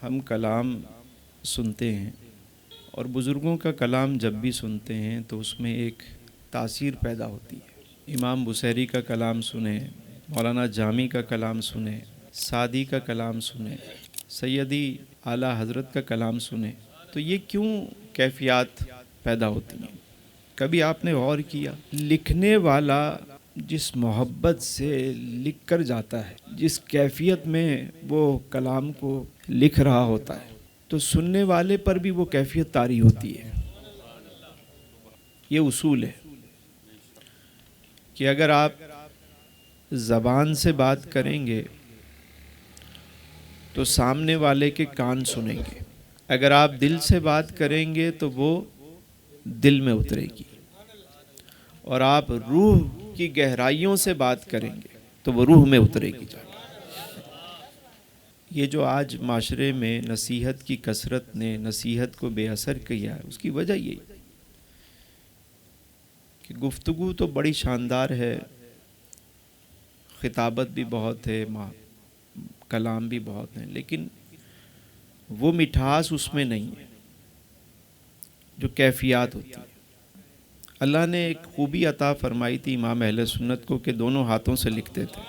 ہم کلام سنتے ہیں اور بزرگوں کا کلام جب بھی سنتے ہیں تو اس میں ایک تاثیر پیدا ہوتی ہے۔ امام بصیری کا کلام سنیں، مولانا جامی کا کلام سنیں، سعدی کا کلام سنیں، سیدی اعلیٰ حضرت کا کلام سنیں، تو یہ کیوں کیفیات پیدا ہوتی ہیں؟ کبھی آپ نے غور کیا لکھنے والا جس محبت سے لکھ کر جاتا ہے، جس کیفیت میں وہ کلام کو لکھ رہا ہوتا ہے، تو سننے والے پر بھی وہ کیفیت طاری ہوتی ہے۔ یہ اصول ہے کہ اگر آپ زبان سے بات کریں گے تو سامنے والے کے کان سنیں گے، اگر آپ دل سے بات کریں گے تو وہ دل میں اترے گی، اور آپ روح کی گہرائیوں سے بات کریں گے تو وہ روح میں اترے گی جا کے۔ یہ جو آج معاشرے میں نصیحت کی کثرت نے نصیحت کو بے اثر کیا ہے، اس کی وجہ یہی کہ گفتگو تو بڑی شاندار ہے، خطابت بھی بہت ہے، کلام بھی بہت ہیں، لیکن وہ مٹھاس اس میں نہیں ہے جو کیفیات ہوتی ہے۔ اللہ نے ایک خوبی عطا فرمائی تھی امام اہل سنت کو کہ دونوں ہاتھوں سے لکھتے تھے،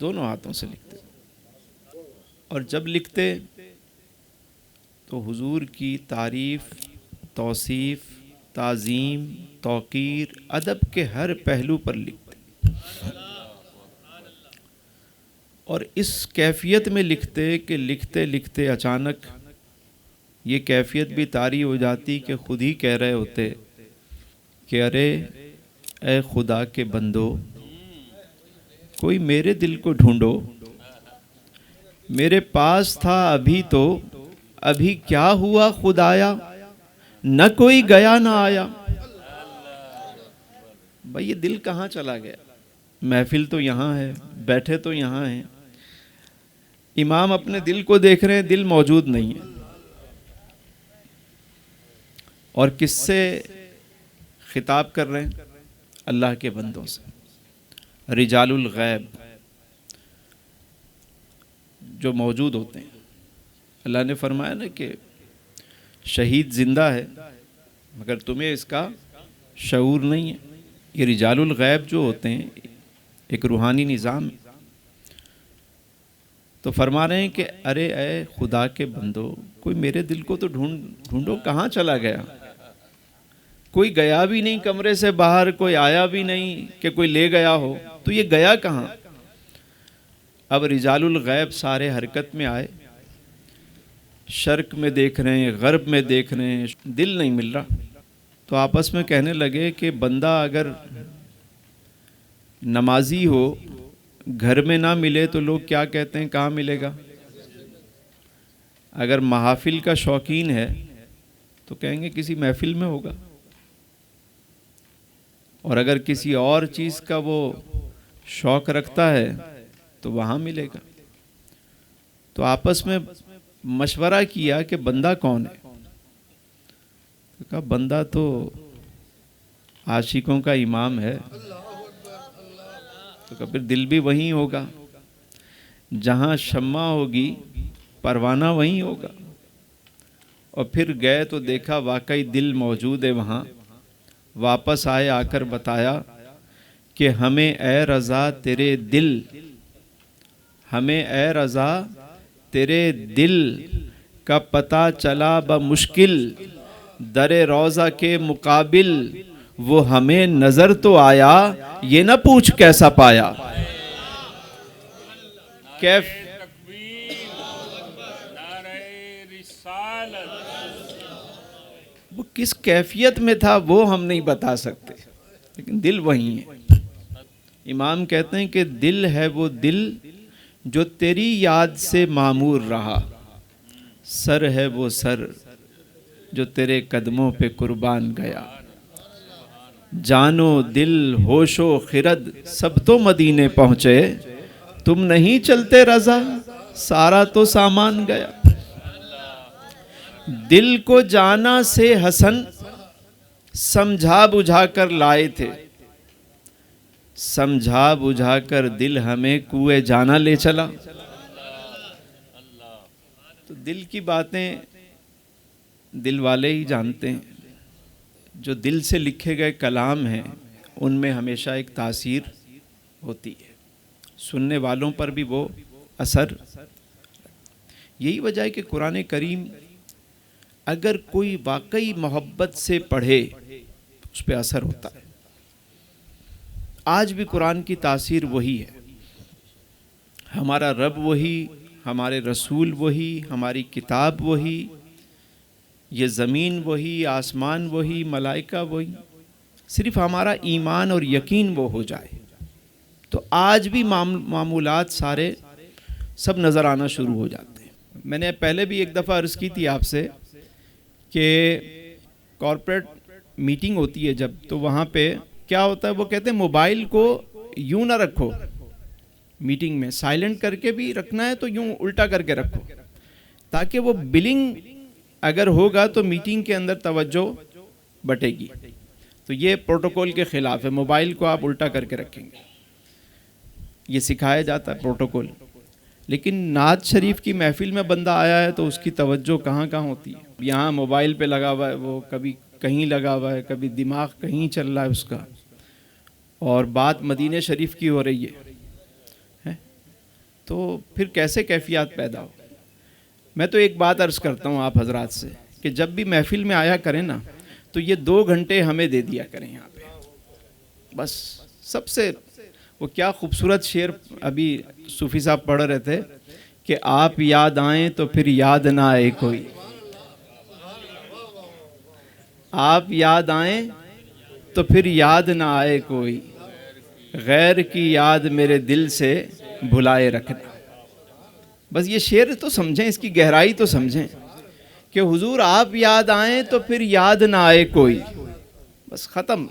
دونوں ہاتھوں سے لکھتے تھے، اور جب لکھتے تو حضور کی تعریف، توصیف، تعظیم، توقیر، ادب کے ہر پہلو پر لکھتے، اور اس کیفیت میں لکھتے کہ لکھتے لکھتے اچانک یہ کیفیت بھی طاری ہو جاتی کہ خود ہی کہہ رہے ہوتے کہ ارے اے خدا کے بندو، کوئی میرے دل کو ڈھونڈو، میرے پاس تھا ابھی تو، ابھی کیا ہوا خدایا، نہ کوئی گیا نہ آیا۔ بھائی یہ دل کہاں چلا گیا؟ محفل تو یہاں ہے، بیٹھے تو یہاں ہیں، امام اپنے دل کو دیکھ رہے ہیں، دل موجود نہیں ہے۔ اور کس سے خطاب کر رہے ہیں؟ اللہ کے بندوں سے، رجال الغیب جو موجود ہوتے ہیں۔ اللہ نے فرمایا نا کہ شہید زندہ ہے مگر تمہیں اس کا شعور نہیں ہے۔ یہ رجال الغیب جو ہوتے ہیں ایک روحانی نظام، تو فرما رہے ہیں کہ ارے اے خدا کے بندو، کوئی میرے دل کو تو ڈھونڈو، کہاں چلا گیا؟ کوئی گیا بھی نہیں کمرے سے باہر، کوئی آیا بھی نہیں کہ کوئی لے گیا ہو، تو یہ گیا کہاں؟ اب رجال الغیب سارے حرکت میں آئے، شرق میں دیکھ رہے ہیں، غرب میں دیکھ رہے ہیں، دل نہیں مل رہا، تو آپس میں کہنے لگے کہ بندہ اگر نمازی ہو، گھر میں نہ ملے تو لوگ کیا کہتے ہیں کہاں ملے گا؟ اگر محافل کا شوقین ہے تو کہیں گے کسی محفل میں ہوگا، اور اگر کسی اور چیز کا وہ شوق رکھتا ہے تو وہاں ملے گا۔ تو آپس میں مشورہ کیا کہ بندہ کون ہے؟ تو کہا بندہ تو عاشقوں کا امام ہے۔ تو کہا پھر دل بھی وہیں ہوگا، جہاں شمع ہوگی پروانہ وہیں ہوگا۔ اور پھر گئے تو دیکھا واقعی دل موجود ہے وہاں، واپس آئے، آ کر بتایا کہ ہمیں اے رضا تیرے دل، ہمیں اے رضا تیرے دل کا پتہ چلا بمشکل، در روضہ کے مقابل وہ ہمیں نظر تو آیا، یہ نہ پوچھ کیسا پایا۔ کیف وہ کس کیفیت میں تھا وہ ہم نہیں بتا سکتے، لیکن دل وہی ہے۔ امام کہتے ہیں کہ دل ہے وہ دل جو تیری یاد سے معمور رہا، سر ہے وہ سر جو تیرے قدموں پہ قربان گیا، جانو دل ہوش و خرد سب تو مدینے پہنچے، تم نہیں چلتے رضا سارا تو سامان گیا۔ دل کو جانا سے حسن سمجھا بجھا کر لائے تھے، سمجھا بجھا کر دل ہمیں کوئے جانا لے چلا۔ تو دل کی باتیں دل والے ہی جانتے ہیں. جو دل سے لکھے گئے کلام ہیں ان میں ہمیشہ ایک تاثیر ہوتی ہے، سننے والوں پر بھی وہ اثر. یہی وجہ ہے کہ قرآن کریم اگر کوئی واقعی محبت سے پڑھے اس پہ اثر ہوتا ہے. آج بھی قرآن کی تاثیر وہی ہے. ہمارا رب وہی، ہمارے رسول وہی، ہماری کتاب وہی، یہ زمین وہی، آسمان وہی، ملائکہ وہی. صرف ہمارا ایمان اور یقین وہ ہو جائے تو آج بھی معمولات سارے سب نظر آنا شروع ہو جاتے ہیں. میں نے پہلے بھی ایک دفعہ عرض کی تھی آپ سے کہ کارپوریٹ میٹنگ ہوتی ہے جب، تو وہاں پہ کیا ہوتا ہے، وہ کہتے ہیں موبائل کو یوں نہ رکھو، میٹنگ میں سائلنٹ کر کے بھی رکھنا ہے تو یوں الٹا کر کے رکھو، تاکہ وہ بلنگ اگر ہوگا تو میٹنگ کے اندر توجہ بٹے گی. تو یہ پروٹوکول کے خلاف ہے، موبائل کو آپ الٹا کر کے رکھیں گے. یہ سکھایا جاتا ہے پروٹوکول. لیکن نعت شریف کی محفل میں بندہ آیا ہے تو اس کی توجہ کہاں ہوتی ہے. یہاں موبائل پہ لگا ہوا ہے، وہ کبھی کہیں لگا ہوا ہے، کبھی دماغ کہیں چل رہا ہے اس کا، اور بات مدینہ شریف کی ہو رہی ہے. تو پھر کیسے کیفیات پیدا ہو. میں تو ایک بات عرض کرتا ہوں آپ حضرات سے کہ جب بھی محفل میں آیا کریں نا تو یہ 2 گھنٹے ہمیں دے دیا کریں یہاں پہ. بس سب سے وہ کیا خوبصورت شعر ابھی صوفی صاحب پڑھ رہے تھے کہ آپ یاد آئیں تو پھر یاد نہ آئے کوئی. آپ یاد آئیں تو پھر یاد نہ آئے کوئی، غیر کی یاد میرے دل سے بھلائے رکھنا. بس یہ شعر تو سمجھیں، اس کی گہرائی تو سمجھیں کہ حضور آپ یاد آئیں تو پھر یاد نہ آئے کوئی. بس ختم.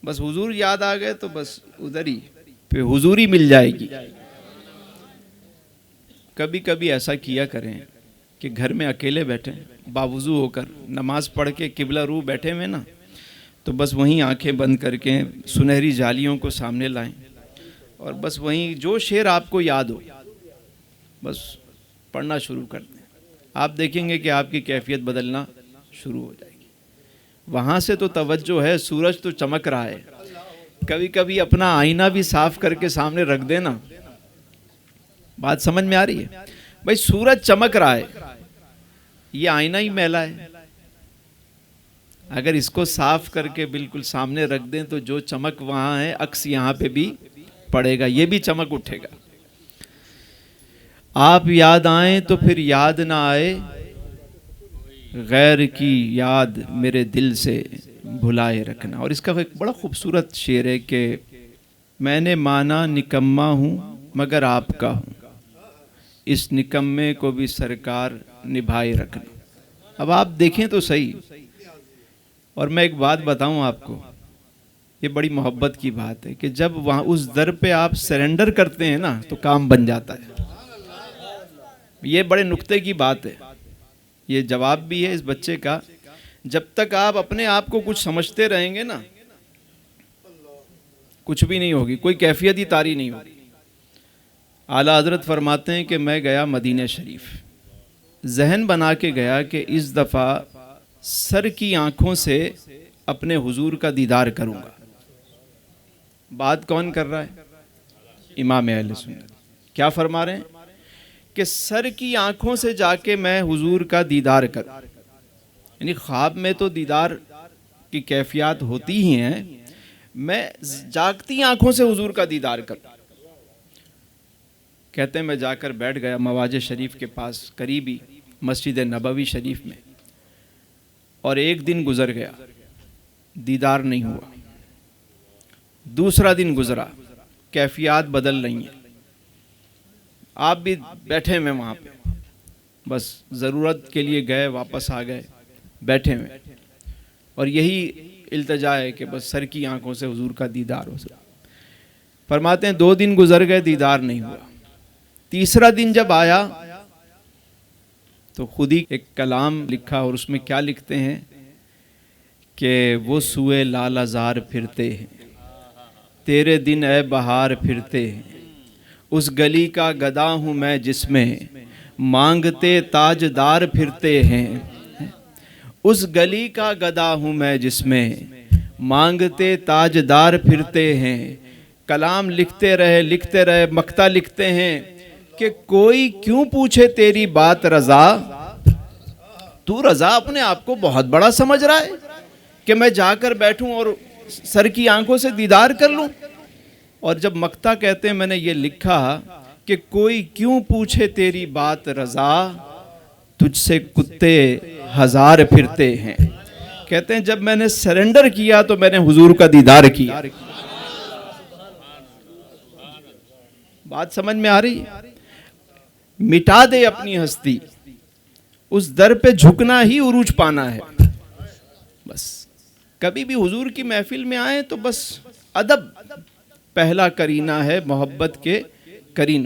بس حضور یاد آ گئے تو بس ادھر ہی پہ حضوری مل جائے گی. کبھی کبھی ایسا کیا کریں کہ گھر میں اکیلے بیٹھیں، باوضو ہو کر نماز پڑھ کے قبلہ رو بیٹھے ہوئے نا، تو بس وہیں آنکھیں بند کر کے سنہری جالیوں کو سامنے لائیں اور بس وہیں جو شعر آپ کو یاد ہو بس پڑھنا شروع کر دیں. آپ دیکھیں گے کہ آپ کی کیفیت بدلنا شروع ہو جائے گی. وہاں سے تو توجہ ہے، سورج تو چمک رہا ہے. کبھی کبھی اپنا آئینہ بھی صاف کر کے سامنے رکھ دینا. بات سمجھ میں آ رہی ہے؟ بھائی سورج چمک رہا ہے، یہ آئینہ ہی میلا ہے. اگر اس کو صاف کر کے بالکل سامنے رکھ دیں تو جو چمک وہاں ہے عکس یہاں پہ بھی پڑے گا، یہ بھی چمک اٹھے گا. آپ یاد آئیں تو پھر یاد نہ آئے، غیر کی یاد میرے دل سے بھلائے رکھنا. اور اس کا ایک بڑا خوبصورت شعر ہے کہ میں نے مانا نکما ہوں مگر آپ کا ہوں، اس نکمے کو بھی سرکار نبھائے رکھنا. اب آپ دیکھیں تو صحیح. اور میں ایک بات بتاؤں آپ کو، یہ بڑی محبت کی بات ہے کہ جب وہاں اس در پہ آپ سرنڈر کرتے ہیں نا تو کام بن جاتا ہے. یہ بڑے نکتے کی بات ہے. یہ جواب بھی ہے اس بچے کا. جب تک آپ اپنے آپ کو کچھ سمجھتے رہیں گے نا کچھ بھی نہیں ہوگی، کوئی کیفیت ہی طاری نہیں ہوگی. اعلیٰ حضرت فرماتے ہیں کہ میں گیا مدینہ شریف، ذہن بنا کے گیا کہ اس دفعہ سر کی آنکھوں سے اپنے حضور کا دیدار کروں گا. بات کون کر رہا ہے؟ امام اہل سنت. کیا فرما رہے ہیں کہ سر کی آنکھوں سے جا کے میں حضور کا دیدار کروں. یعنی خواب میں تو دیدار کی کیفیات ہوتی ہی ہیں، میں جاگتی آنکھوں سے حضور کا دیدار کروں. کہتے ہیں میں جا کر بیٹھ گیا مواج شریف کے پاس قریبی مسجد نبوی شریف میں، اور ایک دن گزر گیا، دیدار نہیں ہوا. دوسرا دن گزرا، کیفیات بدل رہی ہیں. آپ بھی بیٹھے ہوئے وہاں پہ، بس ضرورت کے لیے گئے واپس آ گئے، بیٹھے ہوئے، اور یہی التجا ہے کہ بس سر کی آنکھوں سے حضور کا دیدار ہو سکے. فرماتے ہیں 2 دن گزر گئے، دیدار نہیں ہوا. تیسرا دن جب آیا تو خود ہی ایک کلام لکھا، اور اس میں کیا لکھتے ہیں کہ وہ سوئے لال ازار پھرتے ہیں، تیرے دن اے بہار پھرتے ہیں، اس گلی کا گدا ہوں میں جس میں مانگتے تاجدار پھرتے ہیں، اس گلی کا گدا ہوں میں جس میں مانگتے تاجدار پھرتے ہیں۔ کلام لکھتے رہے مکتا لکھتے ہیں کہ کوئی کیوں پوچھے تیری بات رضا، تو رضا اپنے آپ کو بہت بڑا سمجھ رہا ہے کہ میں جا کر بیٹھوں اور سر کی آنکھوں سے دیدار کر لوں۔ اور جب مکتا کہتے ہیں میں نے یہ لکھا کہ کوئی کیوں پوچھے تیری بات رضا، تجھ سے کتے ہزار پھرتے ہیں۔ کہتے ہیں جب میں نے سرنڈر کیا تو میں نے حضور کا دیدار کیا۔ بات سمجھ میں آ رہی ہے؟ مٹا دے اپنی ہستی، اس در پہ جھکنا ہی عروج پانا ہے۔ بس کبھی بھی حضور کی محفل میں آئیں تو بس ادب پہلا کرینہ ہے محبت کے کرینوں